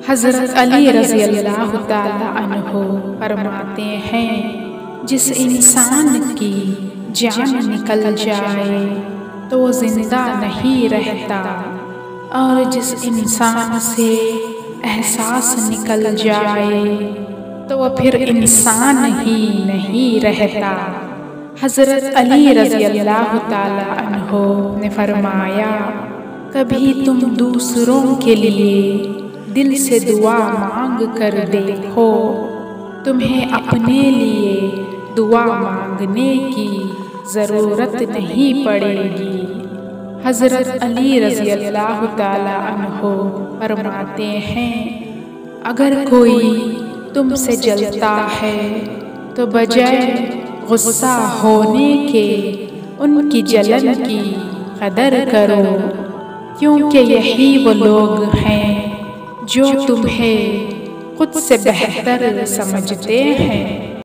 हज़रत अली रज़ी अल्लाह ताला अन्हो फरमाते हैं, जिस इंसान की जान निकल जाए तो वो जिंदा नहीं रहता, और जिस इंसान से एहसास निकल जाए तो वह फिर इंसान ही नहीं रहता। हज़रत अली रज़ी अल्लाह ताला अन्हो ने फरमाया, कभी तुम दूसरों के लिए दिल से दुआ मांग कर देखो, तुम्हें अपने लिए दुआ मांगने की ज़रूरत नहीं पड़ेगी। हज़रत अली रज़ी अल्लाह ताला अन्हो फरमाते हैं, अगर कोई तुमसे जलता है तो बजाय गुस्सा होने के उनकी जलन की कदर करो, क्योंकि यही वो लोग हैं जो तुम्हें खुद से बेहतर समझते हैं।